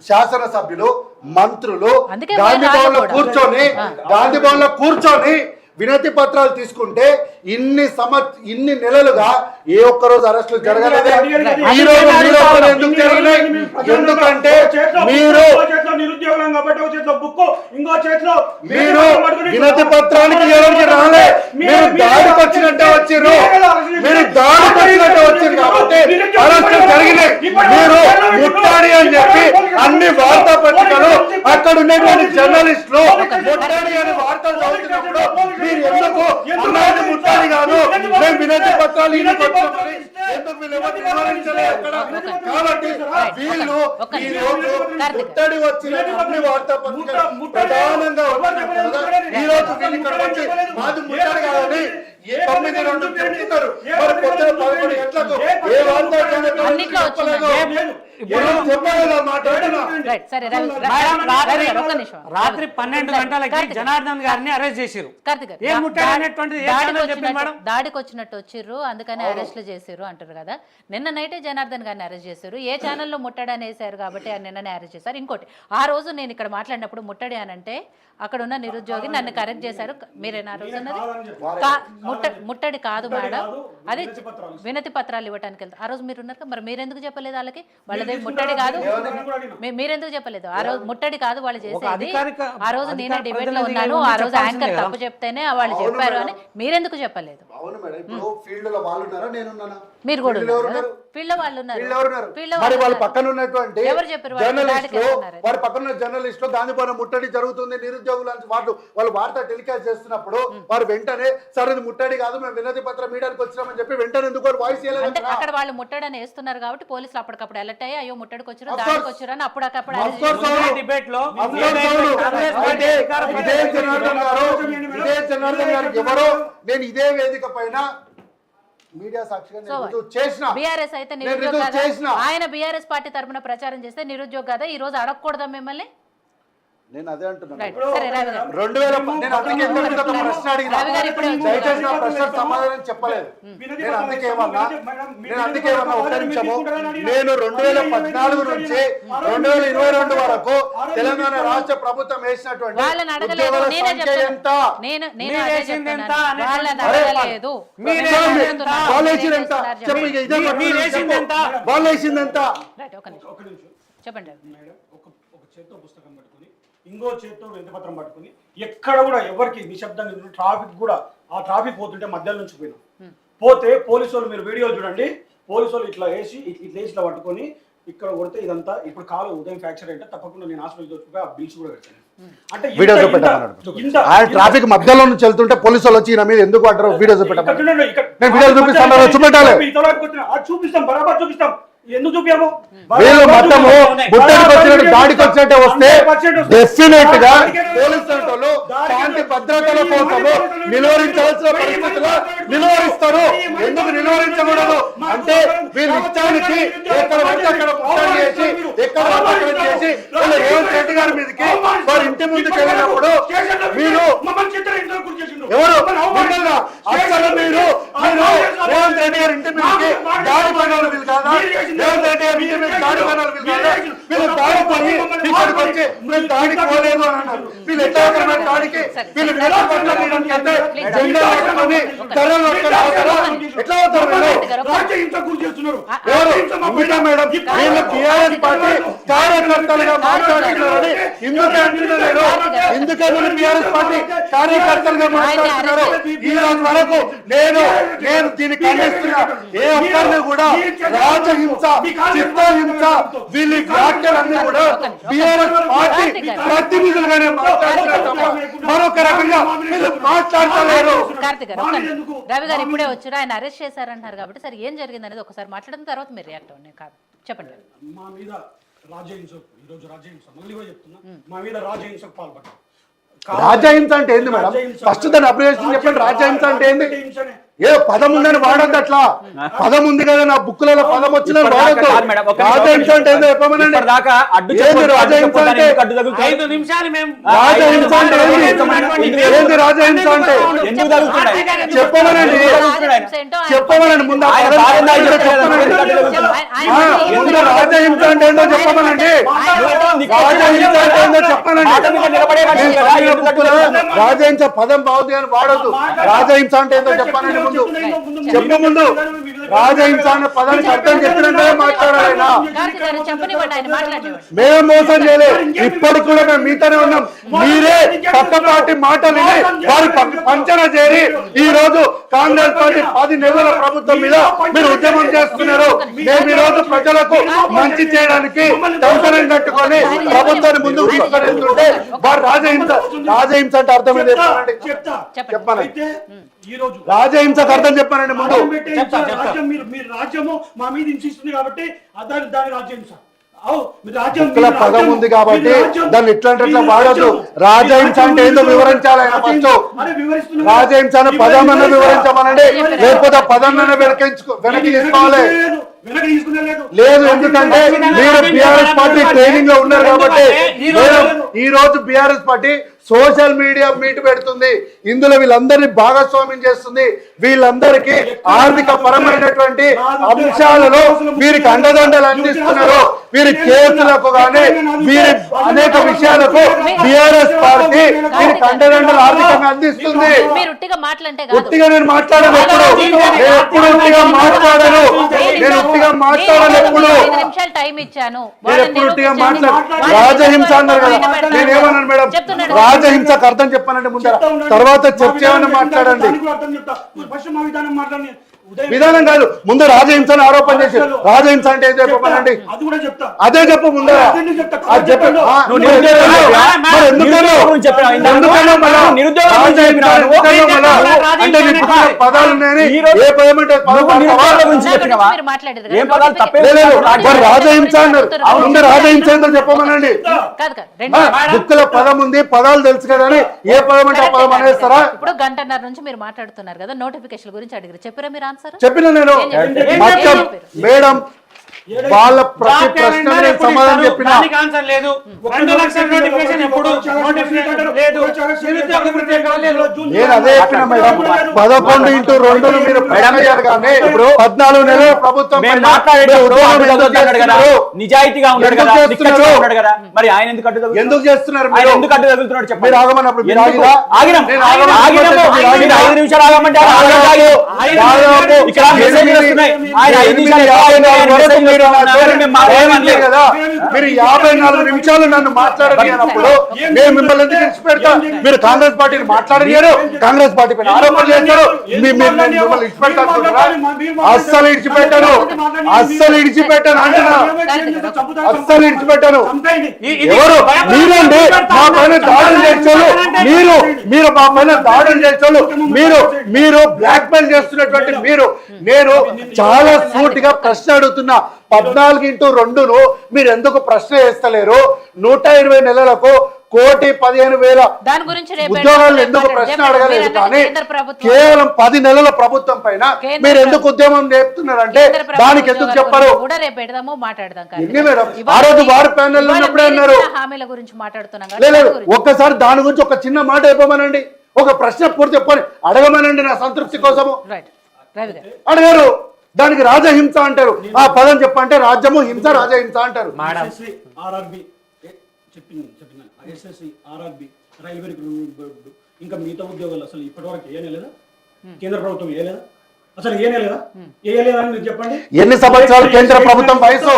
శాసనసభ్యులు మంత్రులు గాంధీ భవన్ లో కూర్చొని వినతి పత్రాలు తీసుకుంటే ఇన్ని నెలలుగా ఏ ఒక్క రోజు అరెస్టులు జరగలేదు. ఈ రోజు ఎందుకు జరిగినాయి? ఎందుకంటే మీరు వినతి పత్రానికి ఎవరికి రాలే, మీరు దాడికి వచ్చినట్టే వచ్చిర్రు, కాబట్టి అరెస్టులు జరిగినాయి. మీరు ముట్టాడి అని చెప్పి అన్ని వార్తా పత్రికలు అక్కడ ఉన్నటువంటి జర్నలిస్టులు ముట్టాడి అని వార్తలు చదువుతున్నప్పుడు మీరు ఎందుకు అన్నాది ముట్టాడి కాదు, మేము వినతి పత్రాలు ఎందుకు కాబట్టి వీళ్ళు ఈ రోజు ముట్టడి వచ్చిన అన్ని వార్తా పత్రికలు ప్రధానంగా ఈ రోజు వీళ్ళు ఇక్కడ వచ్చి మాది ముట్టడి కాదని 9-2 చెప్తున్నారు. మరి పొద్దున 11 గంటలకు ఏ వార్తా రాత్రి 12 గంటలకి జనార్దన్ గారిని అరెస్ట్ చేసిరు. దాడికి వచ్చినట్టు వచ్చిర్రు, అందుకని అరెస్టులు చేసిర్రు అంటారు కదా. నిన్న నైటే జనార్దన్ గారిని అరెస్ట్ చేశారు. ఏ ఛానల్లో ముట్టడి వేశారు కాబట్టి నిన్ననే అరెస్ట్ చేశారు. ఇంకోటి, ఆ రోజు నేను ఇక్కడ మాట్లాడినప్పుడు ముట్టడి అని అంటే అక్కడ ఉన్న నిరుద్యోగి నన్ను కరెక్ట్ చేశారు. మీరేనా రోజు అన్నది ముట్టడి కాదు మేడం, అది వినతి పత్రాలు ఇవ్వడానికి వెళ్తారు. ఆ రోజు మీరు ఉన్నారు, మరి మీరెందుకు చెప్పలేదు వాళ్ళకి? వాళ్ళది ముట్టడి కాదు, మీరెందుకు చెప్పలేదు? ఆ రోజు ముట్టడి కాదు వాళ్ళు చేసేది. ఆ రోజు నేనే డిబేట్ లో ఉన్నాను, ఆ రోజు యాంకర్ తప్పు చెప్తేనే వాళ్ళు చెప్పారు అని మీరెందుకు చెప్పలేదు? మీరు కూడా ఫీల్డ్ లో వాళ్ళు ఉన్నారు. పక్కన ఉన్నటువంటి ఎవరు చెప్పారు? వారి పక్కన జర్నలిస్టులు దాని పైన ముట్టడి జరుగుతుంది నిరుద్యోగులు వాళ్ళు వార్త టెలికాస్ట్ చేస్తున్నప్పుడు వారు వెంటనే సరే ముట్టడి కాదు, మేము వినతి పత్రం మీడియానికి వచ్చినామని చెప్పి వెంటనే ఎందుకు వాయిస్ అంటే అక్కడ వాళ్ళు ముట్టడని వేస్తున్నారు కాబట్టి పోలీసులు అప్పటికప్పుడు అలర్ట్ అయ్యి అయ్యో ముట్టడికి వచ్చారు, దాడికి వచ్చారు అని అప్పుడప్పుడు డిబేట్ లో ఎవరో నేను ఇదే వేదిక పైన మీడియా సాక్షిగా బీఆర్ఎస్ అయితే ఆయన బీఆర్ఎస్ పార్టీ తరఫున ప్రచారం చేస్తే నిరుద్యోగ కదా ఈ రోజు అడగకూడదా మిమ్మల్ని? నేను అదే అంటున్నాను. 2000 ప్రశ్న అడిగిన దయచేసి నా ప్రశ్న సమాధానం చెప్పలేదు. నేను అందుకే ఒక్క నిమిషము, నేను 2014 నుంచి 2022 వరకు తెలంగాణ రాష్ట్ర ప్రభుత్వం వేసినటువంటి చెప్పండి. ఇంకో చేతితో వినతిపత్రం పట్టుకుని ఎక్కడ కూడా ఎవరికి నిశ్శబ్దంగా ట్రాఫిక్ కూడా ఆ ట్రాఫిక్ పోతుంటే మధ్యలో నుంచి పోతే పోలీసు వాళ్ళు మీరు వీడియోలు చూడండి, పోలీసు వాళ్ళు ఇట్లా వేసి ఇట్లా పట్టుకొని ఇక్కడ కొడితే ఇదంతా ఇప్పుడు కాలు ఉదయం ఫ్రాక్చర్ అంటే తప్పకుండా నేను హాస్పిటల్ చూసిపోయి ఆ బిల్స్ కూడా పెట్టాను. అంటే ట్రాఫిక్ మధ్యలో నుంచి వెళ్తుంటే పోలీసు వాళ్ళు వచ్చి మీద ఎందుకు పడ్డారు? వీడియో చూపిస్తాం, బరాబర్ చూపిస్తాం. ఎందుకు చూపాము? దాడికి వచ్చినట్టే వస్తే డెఫినెట్ గా పోలీసు శాంతి భద్రతల కోసము నిలువరించాల్సిన పరిస్థితిలో నిలువరిస్తారు. ఎందుకు నిలువరించకూడదు అంటే వీళ్ళు ఇష్టానికి ఎక్కడ పడితే అక్కడ ముట్టడి చేసి ఎక్కడ అక్కడ చేసి రేవంత్ రెడ్డి గారి మీదకి వారి ఇంటి ముందుకు వెళ్ళినప్పుడు మీరు ఎవరు అసలు మీరు రేవంత్ రెడ్డి గారి ఇంటి మీదకి దాడి పడాలి వీళ్ళు కాదా? రేవంత్ రెడ్డి గారి ఇంటి మీద దాడి పడాలి వీళ్ళు కాదా? వీళ్ళు దాడి పడి ఇక్కడికి వచ్చి మేము దాడికి పోలేదు అని అన్నారు. వీళ్ళు ఎట్లా దాడికి వీళ్ళు జెండా పట్టుకొని ధరలు ఎట్లా అవుతారు? మేడం వీళ్ళు టీఆర్ఎస్ పార్టీ కార్యకర్తలుగా మాట్లాడుతున్నారని ఎందుకే టీఆర్ఎస్ పార్టీ కార్యకర్తలుగా మాట్లాడుతున్నారు. ఈ రోజు వరకు నేను దీన్ని ఖండిస్తున్నా. ఏ ఒక్కరిని కూడా రాజహింస చిత్తహింస వీళ్ళ వ్యాఖ్యలన్నీ కూడా టీఆర్ఎస్ పార్టీ ప్రతినిధులుగానే మాట్లాడుతున్నారు, మరొక రకంగా మాట్లాడలేరు. రవి గారు ఇప్పుడే వచ్చారు, ఆయన అరెస్ట్ చేశారంటున్నారు కాబట్టి సరే ఏం జరిగింది అనేది ఒకసారి మాట్లాడిన తర్వాత మీరు రియాక్ట్ అవ్వండి. కాదు చెప్పండి. మా మీద రాజ్యహింస, ఈరోజు రాజ్యహింస మళ్ళీ కూడా చెప్తున్నా, మా మీద రాజ్యహింసకు పాల్పడ్డారు. రాజ్యహింస అంటే ఏంది మేడం? ఫస్ట్ దాని అబ్రివేషన్ చెప్పండి. రాజ్యహింస అంటే ఏంది? ఏ పదం ఉందని వాడద్దు. అట్లా పదం ఉంది కదా, నా బుక్కులలో పదం వచ్చిందని వాడద్దు. రాజహింస అంటే ఏందో చెప్పమనండి. ఏంది రాజహింస అంటే? 5 నిమిషాలు మేము రాజహింస అంటే ఏంది? రాజహింస అంటే చెప్పమనండి. చెప్పమనండి ముందు ఆ పదం చెప్పమనండి. ముందు రాజహింస అంటే ఏందో చెప్పమనండి. రాజహింస అంటే ఏందో చెప్పమనండి. రాజహింస పదం బాగుంది అని వాడద్దు. రాజహింస అంటే ఏందో చెప్పమనండి. ముందు చెప్పు. ముందు రాజహింస అనే పదానికి అర్థం చెప్పినట్టే మాట్లాడాలైనా. మేము మోసం చేయలేదు. ఇప్పటికి కూడా మేము మీతోనే ఉన్నాం. మీరే పక్క పార్టీ మాటలు విని వారు పంచన చేరి ఈ రోజు కాంగ్రెస్ పార్టీ 10 నెలల ప్రభుత్వం మీద మీరు ఉద్యమం చేస్తున్నారు. మేము ఈ రోజు ప్రజలకు మంచి చేయడానికి కంకణం కట్టుకొని ప్రభుత్వాన్ని ముందుకు తీసుకొని వెళ్తుంటే వారు రాజహింస అంటే అర్థమైంది చెప్పండి. రాజహింసకు అర్థం చెప్పానండి ముందు. మీరు రాజ్యము మా మీద హింసిస్తుంది కాబట్టి దాని రాజ్యహింస పదం ఉంది కాబట్టి దాన్ని ఇట్లాంటి ఎట్లా వాడద్దు. రాజహింస అంటే ఏందో వివరించాలి ఆయన ఫస్ట్. రాజహింస అనే పదం అన్న వివరించమనండి, లేకపోతే పదం వెనక్కి తీసుకోవాలి. లేదు, ఎందుకంటే మీరు బీఆర్ఎస్ పార్టీ ట్రైనింగ్ లో ఉన్నారు కాబట్టి. ఈ రోజు BRS party social media meet పెడుతుంది. ఇందులో వీళ్ళందరినీ భాగస్వామ్యం చేస్తుంది. వీళ్ళందరికీ ఆర్థిక పరమైనటువంటి అంశాలలో వీరికి అండదండలు అందిస్తున్నారు. వీరి కేసులకు కానీ వీరి అనేక విషయాలకు బీఆర్ఎస్ పార్టీ వీరికి అండదండలు ఆర్థికంగా అందిస్తుంది. ఉట్టిగా నేను మాట్లాడను. ఎప్పుడు ఉట్టిగా మాట్లాడను. నేను ఉట్టిగా మాట్లాడను. ఎప్పుడు ఉట్టిగా మాట్లాడు. రాజహింస అన్నారు కదా, నేనేమన్నాను మేడం? రాజహింసకు అర్థం చెప్పానంటే ముందర, తర్వాత చర్చ ఏమైనా మాట్లాడండి. విధానం కాదు, ముందు రాజహింసను ఆరోపణ చేసి రాజహింస అంటే ఏం చెప్పమనండి. అదే చెప్పు ముందర. పదాలు ఉన్నాయని ఏ పదమంటే రాజహింస అన్నారు. ముందు రాజహింస ఏంటో చెప్పమనండి. బుక్కుల పదం ఉంది, పదాలు తెలుసు కదా అని ఏ పదం అంటే ఆ పదం అనేస్తారా? ఇప్పుడు గంటన్నర నుంచి మీరు మాట్లాడుతున్నారు కదా, నోటిఫికేషన్ గురించి అడిగారు, చెప్పారా మీరు ఆన్సర్? చెప్పిన నేను మేడం వాళ్ళ ప్రతి ప్రశ్న సమాధానం చెప్పిన. నేను అదే చెప్పిన మేడం. 11x2 మీరు ప్రయాణయ్యారు కానీ ఇప్పుడు 14 నెలల ప్రభుత్వం నిజాయితీగా ఉన్నాడు కదా, మరి ఆయన ఎందుకు చేస్తున్నారు? మీరు ఆగమన్నప్పుడు 5 నిమిషాలు ఆగమంటే మీరు 54 నిమిషాలు నన్ను మాట్లాడనిప్పుడు నేను మిమ్మల్ని ఎందుకు ఇచ్చిపెడతా? మీరు కాంగ్రెస్ పార్టీని మాట్లాడనియారు, కాంగ్రెస్ పార్టీ పైన ఆరోపణ చేస్తారు. మిమ్మల్ని ఇచ్చిపెట్టాలనుకుంటున్నారా? అస్సలు ఇడిచిపెట్టాను. అస్సలు ఇడిచిపెట్టాను అంటున్నా. అస్సలు ఇడిచిపెట్టాను. ఎవరు మీరండి మా పైన దాడులు చేసేవాళ్ళు? మీరు మా పైన దాడులు చేసేవాళ్ళు మీరు బ్లాక్ మెయిల్ చేస్తున్నటువంటి మీరు. నేను చాలా సూటిగా ప్రశ్న అడుగుతున్నా. 14x2 మీరు ఎందుకు ప్రశ్న వేస్తలేరు? 120 నెలలకు 1,15,000 ఉద్యోగాలు ఎందుకు ప్రశ్న అడగలేదు? కానీ కేవలం 10 నెలల ప్రభుత్వం పైన మీరు ఎందుకు ఉద్యమం చేస్తున్నారంటే దానికి ఎందుకు చెప్పరు? ఆ రోజు వారి ప్యానెల్ ఉన్నప్పుడే అన్నారు. లేదు, ఒక్కసారి దాని గురించి ఒక చిన్న మాట చెప్పమనండి. ఒక ప్రశ్న పూర్తి చెప్పని అడగమనండి నా సంతృప్తి కోసము. అడగారు. దానికి రాజహింస అంటారు. ఆ పదం చెప్పంటే రాజ్యము హింస, రాజహింస అంటారు. ఇంకా మిగతా ఉద్యోగాలు అసలు ఇప్పటివరకు ఏనేలేదా? కేంద్ర ప్రభుత్వం ఏలేదా? అసలు ఏనేలేదా? ఏలేదని మీరు చెప్పండి. ఎన్ని సంవత్సరాలు కేంద్ర ప్రభుత్వం వయసు?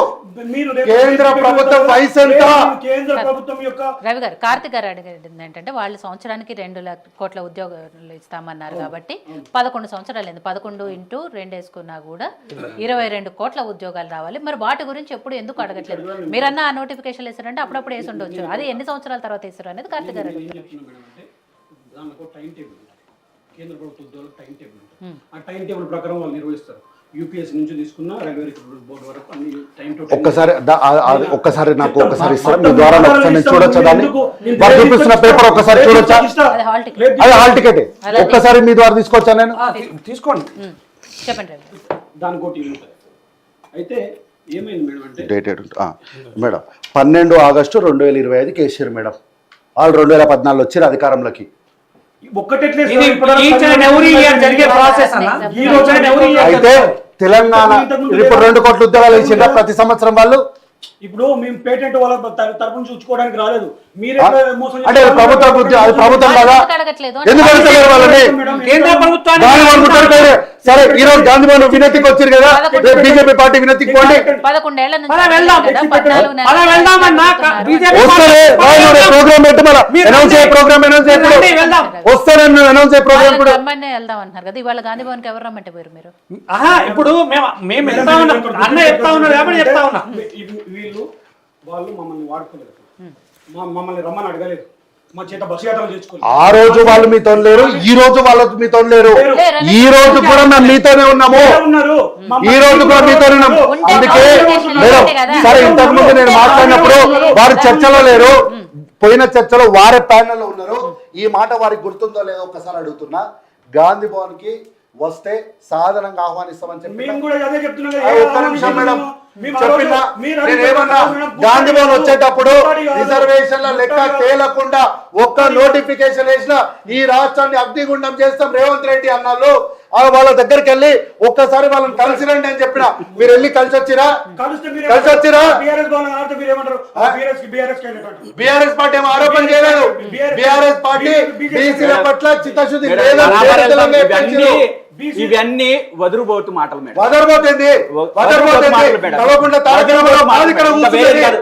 కేంద్ర ప్రభుత్వం వయసు ఎంత? కేంద్ర ప్రభుత్వం యొక్క రవి గారు, కార్తిక్ గారు అడిగేది ఏంటంటే వాళ్ళు సంవత్సరానికి 2 కోట్ల ఉద్యోగాలు ఇస్తామన్నారు కాబట్టి 11 సంవత్సరాలు అయింది. 11x2 వేసుకున్నా కూడా 22 కోట్ల ఉద్యోగాలు రావాలి. మరి వాటి గురించి ఎప్పుడు ఎందుకు అడగట్లేదు? మీరన్నా ఆ నోటిఫికేషన్ వేసారంటే అప్పుడప్పుడు వేసి ఉండొచ్చు. అది ఎన్ని సంవత్సరాల తర్వాత వేసారు అనేది కార్తిక్ గారు అడుగుతున్నారు. కేంద్ర ప్రభుత్వ ఉద్యోగులకు టైం టేబుల్ ఉంటుంది. ఆ టైం టేబుల్ ప్రకారం వాళ్ళు నిర్వహిస్తారు. యూపీఎస్సీ నుంచి తీసుకున్న రైల్వే రిక్రూట్మెంట్ బోర్డు వరకు అన్ని టైం టు ఒక్కసారి నాకు ఒక్కసారి ఇస్తారు మీ ద్వారా ఒకసారి నేను చూడొచ్చా దాన్ని వారు చూపిస్తున్న పేపర్ ఒక్కసారి చూడొచ్చా అది హాల్ టికెట్ అది హాల్ టికెట్ ఒక్కసారి మీ ద్వారా తీసుకొచ్చా నేను తీసుకోండి. చెప్పండి రవి. దానికి ఒకటి ఉంటుంది. అయితే ఏమైంది మేడం అంటే dated madam 12 August 2025 KCR madam వాళ్ళు 2014 వచ్చారు అధికారంలోకి. ఒక్కటెట్లే ఇది each and every year జరిగే ప్రాసెస్ అన్న. ఈ రోజు each and every year అయితే తెలంగాణ ఇప్పుడు 2 కోట్ల ఉద్యోగాలు ఇచ్చిండ్రా ప్రతి సంవత్సరం వాళ్ళు. ఇప్పుడు మేము పేటెంట్ వాళ్ళ తరపు నుంచి ఉంచుకోవడానికి రాలేదు. మీరే మోసం అంటే ప్రభుత్వం అది ప్రభుత్వం కదా ఎందుకు అడగట్లేదు అని ఎందుకు అడుగుతలేరు వాళ్ళని కేంద్ర ప్రభుత్వానికి గాంధీ భవన్ ముట్టడిపోయారు. సరే ఈ రోజు గాంధీ భవన్ వినతికి వచ్చారు కదా బీజేపీ పార్టీ వినతికి పోండి 11 ఏళ్ల నుంచి పద వెళ్దాం. కదా, 14 నెలల పద వెళ్దామన్నా బీజేపీ వస్తారే ప్రోగ్రామ్ పెట్టి మళ్ళీ అనౌన్స్ అయ్యే ప్రోగ్రామ్ అనౌన్స్ రండి, వెళ్దాం. వస్తారని అనౌన్స్ అయ్యే ప్రోగ్రామ్ కూడా రమ్మని వెళ్దాం అంటున్నారు కదా, ఇవాళ గాంధీ భవన్కి ఎవరు రమ్మంటే పోయారు మీరు? ఆహా ఇప్పుడు మేము వెళ్తా ఉన్నాం, అన్న చెప్తా ఉన్నారు కాబట్టి చెప్తా ఉన్నా. వీళ్ళు వాళ్ళు మమ్మల్ని వాడుకోలేదు, మమ్మల్ని రమ్మని అడగలేదు, మా చేత బస్సు యాత్రలు చేసుకోలేదు. ఆ రోజు వాళ్ళు మీతో లేరు, ఈ రోజు వాళ్ళతో మీతో లేరు. ఈ రోజు కూడా మేము మీతోనే ఉన్నాము, ఉన్నారు ఈ రోజు కూడా మీతోనే ఉన్నాము. అందుకే మేడం సరే ఇంతకు ముందు నేను మాట్లాడినప్పుడు వారు చర్చలో లేరు, పోయిన చర్చలో వారే ప్యానెల్ లో ఉన్నారు. ఈ మాట వారికి గుర్తుందో లేదో ఒక్కసారి అడుగుతున్నా. గాంధీ భవన్ కి వస్తే సాధారణంగా ఆహ్వానిస్తామని చెప్పి మేము కూడా అదే చెప్తున్నాం కదా. ఒక్క నిమిషం మేడం చెప్పినా నేనేమన్నా గాంధీ భవన్ వచ్చేటప్పుడు రిజర్వేషన్ల లెక్క తేలకుండా ఒక్క నోటిఫికేషన్ వేసిన ఈ రాష్ట్రాన్ని అగ్నిగుండం చేస్తాం రేవంత్ రెడ్డి అన్నాళ్ళు. వాళ్ళ దగ్గరికి వెళ్ళి ఒక్కసారి వాళ్ళని కలిసి రండి అని చెప్పిన, మీరు వెళ్ళి కలిసి వచ్చిరా? బీఆర్ఎస్ పార్టీ ఏమో ఆరోపణ చేయలేదు. బీఆర్ఎస్ పార్టీ బీసీల పట్ల చిత్తశుద్ధి ఇవన్నీ వదురుబోతు మాటలు మేడం. వదరబోతుంది తవ్వకుండా